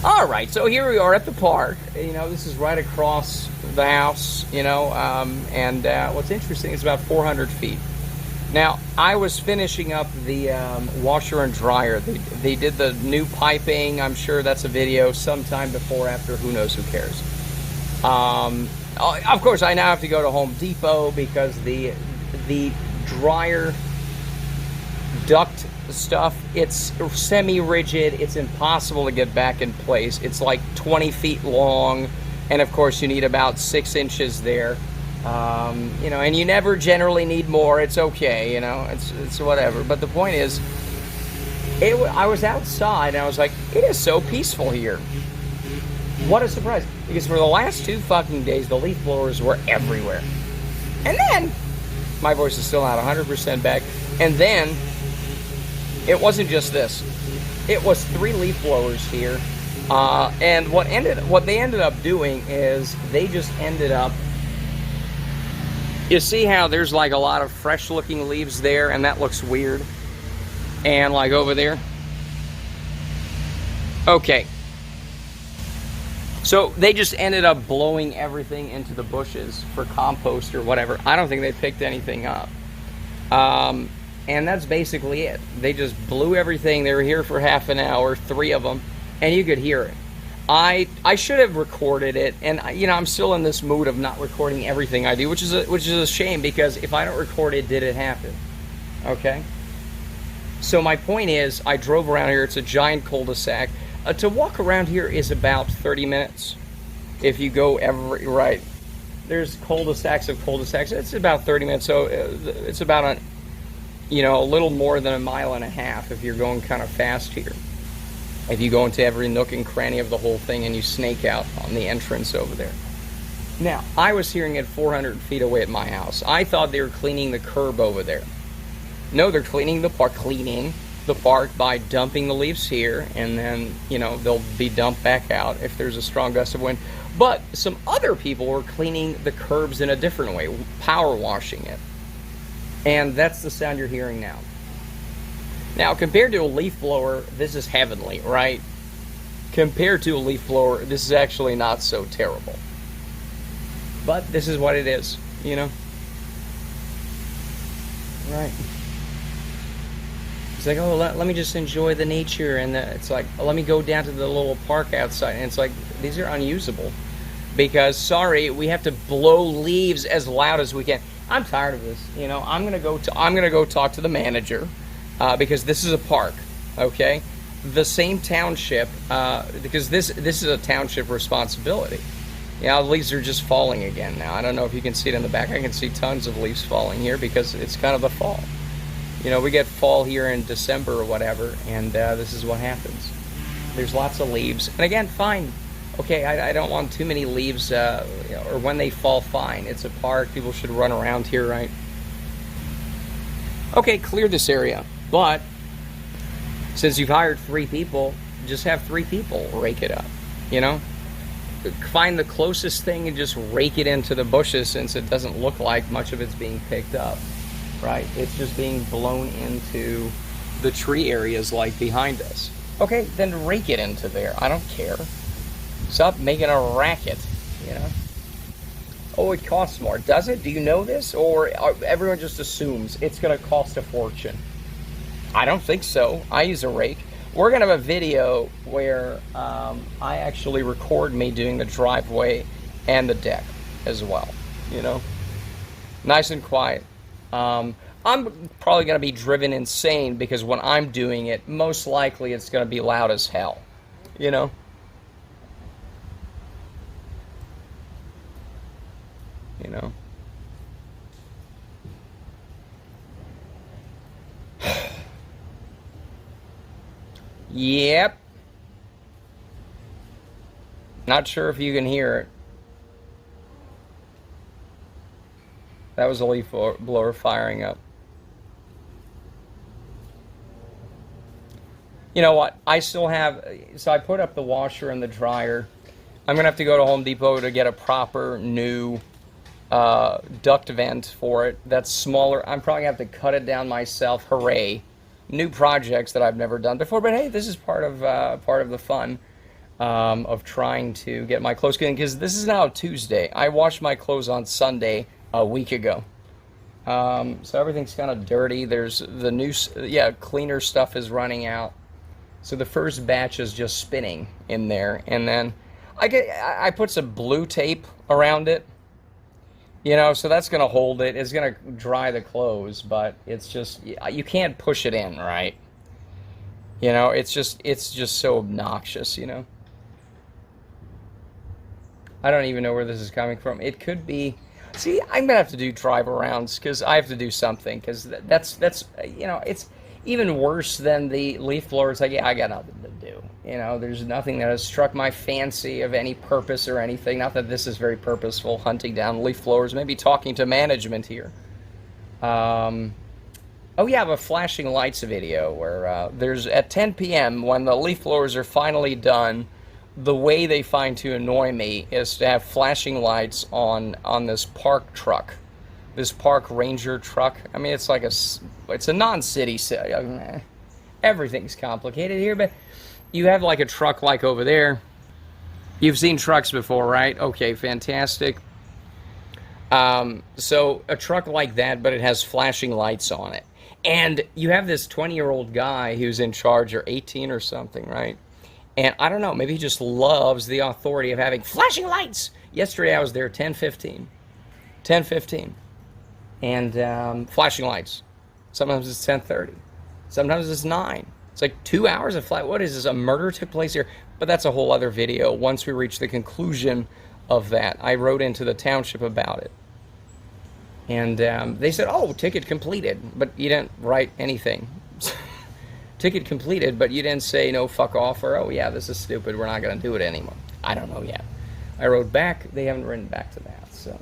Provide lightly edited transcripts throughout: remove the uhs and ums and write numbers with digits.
All right, so here we are at the park. You know, this is right across the house, you know, and what's interesting is about 400 feet. Now, I was finishing up the washer and dryer. They did the new piping. I'm sure that's a video sometime before, after, who knows, who cares. Of course, I now have to go to Home Depot because the dryer duct stuff, it's semi-rigid. It's impossible to get back in place. It's like 20 feet long, and of course you need about 6 inches there. You know, and you never generally need more. It's okay, you know, it's whatever. But the point is, I was outside and I was like, it is so peaceful here. What a surprise. Because for the last 2 fucking days, the leaf blowers were everywhere. And then, my voice is still not 100% back. And then, it wasn't just this. It was 3 leaf blowers here. And what they ended up doing is they just ended up, you see how there's like a lot of fresh looking leaves there, and that looks weird? And like over there? Okay. So they just ended up blowing everything into the bushes for compost or whatever. I don't think they picked anything up. And that's basically it. They just blew everything. They were here for half an hour, 3 of them, and you could hear it. I should have recorded it, and you know, I'm still in this mood of not recording everything I do, which is a shame, because if I don't record it, did it happen? Okay. So my point is, I drove around here. It's a giant cul-de-sac. To walk around here is about 30 minutes. If you go right, there's cul-de-sacs of cul-de-sacs. It's about 30 minutes. So it's about a little more than 1.5 miles if you're going kind of fast here. If you go into every nook and cranny of the whole thing and you snake out on the entrance over there. Now, I was hearing it 400 feet away at my house. I thought they were cleaning the curb over there. No, they're cleaning the park by dumping the leaves here, and then, you know, they'll be dumped back out if there's a strong gust of wind. But some other people were cleaning the curbs in a different way, power washing it. And that's the sound you're hearing now. Now, compared to a leaf blower, this is heavenly, right? Compared to a leaf blower, this is actually not so terrible. But this is what it is, you know? Right. It's like, oh, let me just enjoy the nature, and it's like, let me go down to the little park outside, and it's like, these are unusable. Because, sorry, we have to blow leaves as loud as we can. I'm tired of this, you know? I'm gonna go talk to the manager. Because this is a park, okay? The same township, because this is a township responsibility. Yeah, the leaves are just falling again now. I don't know if you can see it in the back. I can see tons of leaves falling here because it's kind of the fall. You know, we get fall here in December or whatever, and this is what happens. There's lots of leaves. And again, fine. Okay, I don't want too many leaves, or when they fall, fine. It's a park. People should run around here, right? Okay, clear this area. But since you've hired 3 people, just have 3 people rake it up, you know? Find the closest thing and just rake it into the bushes, since it doesn't look like much of it's being picked up, right? It's just being blown into the tree areas like behind us. Okay, then rake it into there. I don't care. Stop making a racket, you know? Oh, it costs more. Does it? Do you know this? Or everyone just assumes it's going to cost a fortune? I don't think so. I use a rake. We're going to have a video where I actually record me doing the driveway and the deck as well, you know? Nice and quiet. I'm probably going to be driven insane, because when I'm doing it, most likely it's going to be loud as hell, you know? You know? Yep. Not sure if you can hear it. That was a leaf blower firing up. You know what? I still have... So I put up the washer and the dryer. I'm going to have to go to Home Depot to get a proper new duct vent for it. That's smaller. I'm probably going to have to cut it down myself. Hooray. New projects that I've never done before. But hey, this is part of the fun. of trying to get my clothes clean, because this is now Tuesday. I washed my clothes on Sunday a week ago. So everything's kind of dirty. There's the new, cleaner stuff is running out. So the first batch is just spinning in there, and then I put some blue tape around it, so that's gonna hold it. It's gonna dry the clothes, but it's just, you can't push it in, right? It's just so obnoxious, I don't even know where this is coming from. It could be. See, I'm gonna have to do drive arounds because I have to do something, because that's it's even worse than the leaf blowers. Like, I got nothing to do. There's nothing that has struck my fancy of any purpose or anything. Not that this is very purposeful, hunting down leaf blowers. Maybe talking to management here. Oh yeah, I have a flashing lights video where there's at 10 p.m. when the leaf blowers are finally done. The way they find to annoy me is to have flashing lights on this park truck, this park ranger truck. I mean, it's like it's a non-city city. Everything's complicated here, but you have like a truck like over there. You've seen trucks before, right? Okay, fantastic. So a truck like that, but it has flashing lights on it. And you have this 20-year-old guy who's in charge, or 18 or something, right? And I don't know, maybe he just loves the authority of having flashing lights. Yesterday I was there 10:15. And flashing lights. Sometimes it's 10:30. Sometimes it's 9. It's like 2 hours of flash. What is this? A murder took place here? But that's a whole other video. Once we reach the conclusion of that, I wrote into the township about it. And they said, oh, ticket completed. But you didn't write anything. Ticket completed, but you didn't say no, fuck off, or oh yeah, this is stupid, we're not going to do it anymore. I don't know yet. I wrote back, they haven't written back to that. So,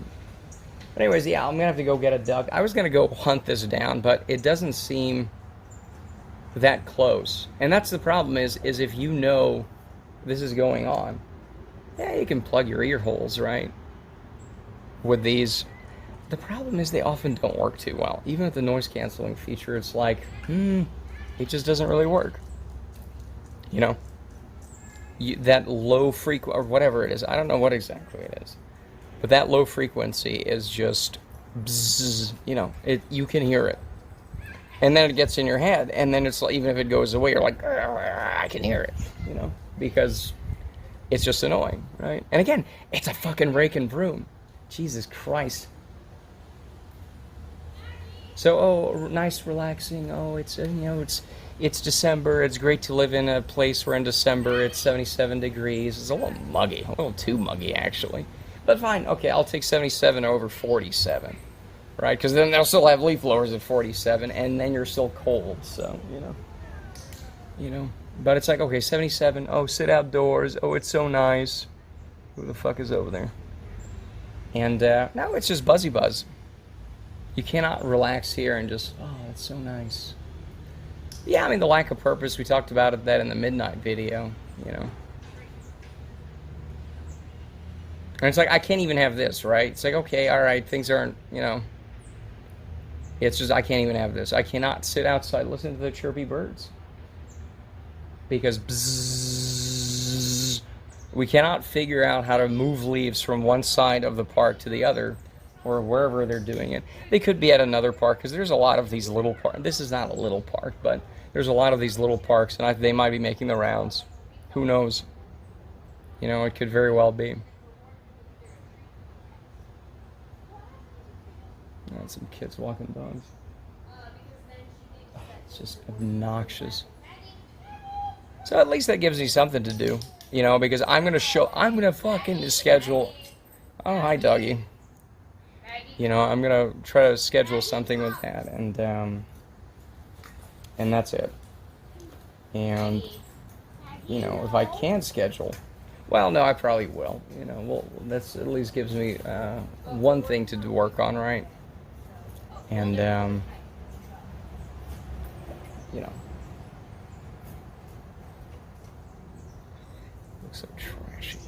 but anyways, yeah, I'm going to have to go get a duck. I was going to go hunt this down, but it doesn't seem that close. And that's the problem is if you know this is going on, yeah, you can plug your ear holes, right? With these. The problem is they often don't work too well. Even with the noise canceling feature, it's like, it just doesn't really work. That low frequency, or whatever it is, I don't know what exactly it is, but that low frequency is just bzzz, you can hear it. And then it gets in your head, and then it's like, even if it goes away, you're like, I can hear it, because it's just annoying, right? And again, it's a fucking rake and broom. Jesus Christ. So, oh, nice, relaxing. Oh, it's it's December. It's great to live in a place where in December it's 77 degrees. It's a little muggy, a little too muggy actually. But fine, okay, I'll take 77 over 47, right? Because then they'll still have leaf blowers at 47, and then you're still cold. So But it's like, okay, 77. Oh, sit outdoors. Oh, it's so nice. Who the fuck is over there? And no, it's just buzzy buzz. You cannot relax here and just, oh, that's so nice. Yeah, I mean, the lack of purpose, we talked about that in the midnight video, And it's like, I can't even have this, right? It's like, okay, all right, things aren't, It's just, I can't even have this. I cannot sit outside, listen to the chirpy birds. Because bzzz, we cannot figure out how to move leaves from one side of the park to the other, or wherever they're doing it. They could be at another park, because there's a lot of these little parks. This is not a little park, but there's a lot of these little parks, and they might be making the rounds. Who knows? It could very well be. And some kids walking dogs. It's just obnoxious. So at least that gives me something to do, because I'm going to fucking schedule. Oh, hi, doggy. I'm going to try to schedule something with that, and that's it. And, if I can schedule, well, no, I probably will, well, that's at least gives me one thing to work on, right? And, looks so trashy.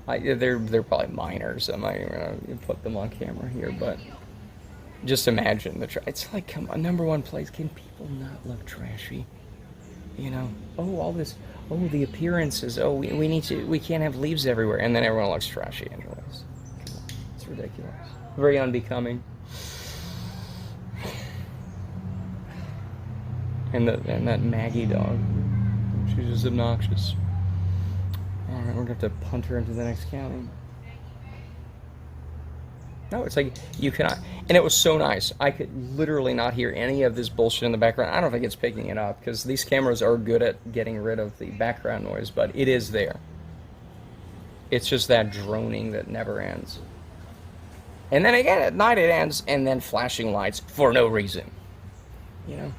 They're probably minors. I'm not even gonna put them on camera here, but just imagine it's like, come on, number one place. Can people not look trashy? Oh, all this. oh, the appearances. Oh, we can't have leaves everywhere. And then everyone looks trashy anyways. It's ridiculous. Very unbecoming. And that Maggie dog. She's just obnoxious. Alright, we're gonna have to punt her into the next county. No, it's like, you cannot, and it was so nice. I could literally not hear any of this bullshit in the background. I don't think it's picking it up, because these cameras are good at getting rid of the background noise, but it is there. It's just that droning that never ends. And then again, at night it ends, and then flashing lights for no reason. You know?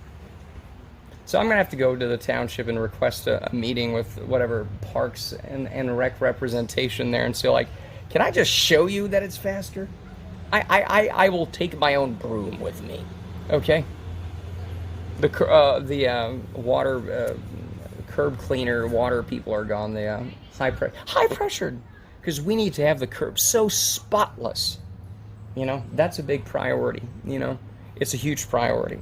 So I'm going to have to go to the township and request a meeting with whatever parks and rec representation there and say, like, can I just show you that it's faster? I will take my own broom with me, okay? The water curb cleaner water people are gone. The high pressured, because we need to have the curb so spotless. You know, that's a big priority. You know, it's a huge priority,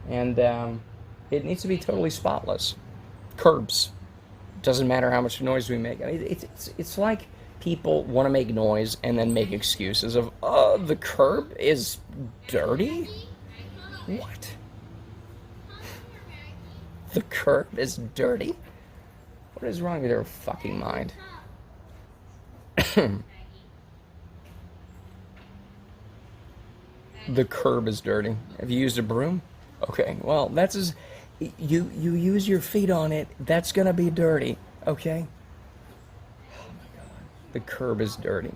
and it needs to be totally spotless. Curbs, doesn't matter how much noise we make. I mean, it's like people want to make noise and then make excuses of, oh, the curb is dirty? What? The curb is dirty? What is wrong with their fucking mind? The curb is dirty. Have you used a broom? Okay, well, that's as... You use your feet on it, that's gonna be dirty, okay? The curb is dirty.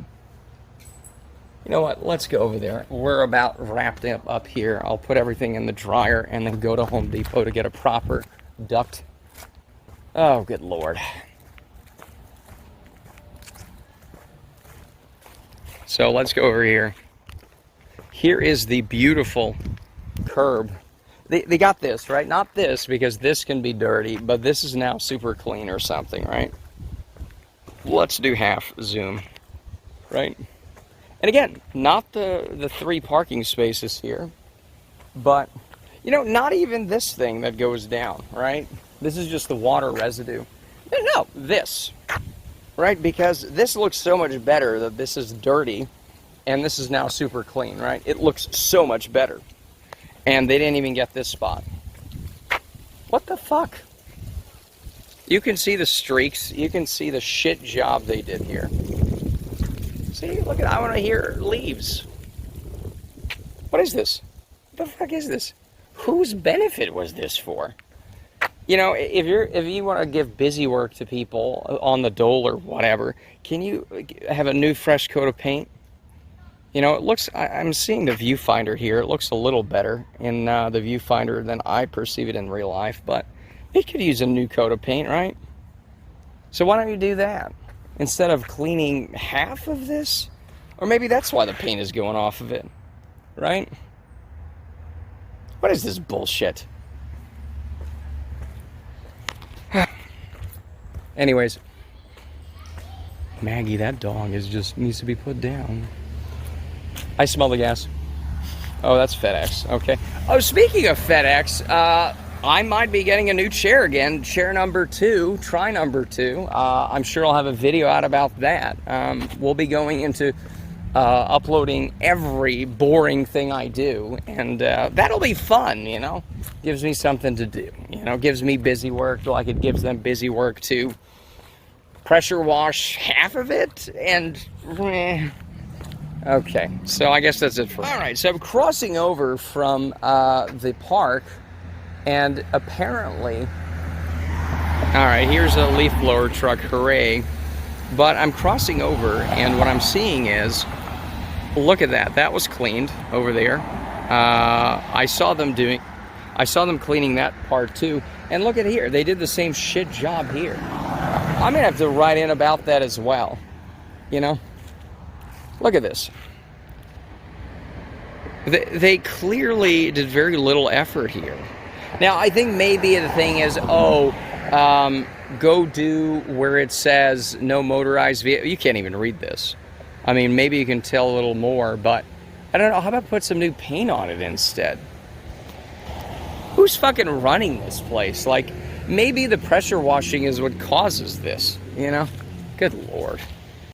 You know what? Let's go over there. We're about wrapped up here. I'll put everything in the dryer and then go to Home Depot to get a proper duct. Oh, good Lord. So let's go over here. Here is the beautiful curb. They got this, right? Not this, because this can be dirty, but this is now super clean or something, right? Let's do half zoom, right? And again, not the 3 parking spaces here, but, you know, not even this thing that goes down, right? This is just the water residue. No, this, right? Because this looks so much better that this is dirty, and this is now super clean, right? It looks so much better. And they didn't even get this spot. What the fuck? You can see the streaks. You can see the shit job they did here. See, look at, I want to hear leaves. What is this? What the fuck is this? Whose benefit was this for? You know, if you want to give busy work to people on the dole or whatever, can you have a new fresh coat of paint? You know, it looks, I'm seeing the viewfinder here. It looks a little better in the viewfinder than I perceive it in real life, but it could use a new coat of paint, right? So why don't you do that? Instead of cleaning half of this? Or maybe that's why the paint is going off of it, right? What is this bullshit? Anyways, Maggie, that dog just needs to be put down. I smell the gas. Oh, that's FedEx. Okay. Oh, speaking of FedEx, I might be getting a new chair again. Chair number 2. Try number 2. I'm sure I'll have a video out about that. We'll be going into uploading every boring thing I do, and that'll be fun, you know. Gives me something to do, you know. Gives me busy work, like it gives them busy work to pressure wash half of it, and okay, so I guess that's it for all right. So I'm crossing over from the park, and apparently, all right, here's a leaf blower truck, hooray! But I'm crossing over, and what I'm seeing is, look at that. That was cleaned over there. I saw them cleaning that part too. And look at here. They did the same shit job here. I'm gonna have to write in about that as well. You know? Look at this. They clearly did very little effort here. Now, I think maybe the thing is, go do where it says no motorized vehicle. You can't even read this. I mean, maybe you can tell a little more, but I don't know. How about put some new paint on it instead? Who's fucking running this place? Like, maybe the pressure washing is what causes this, you know? Good Lord.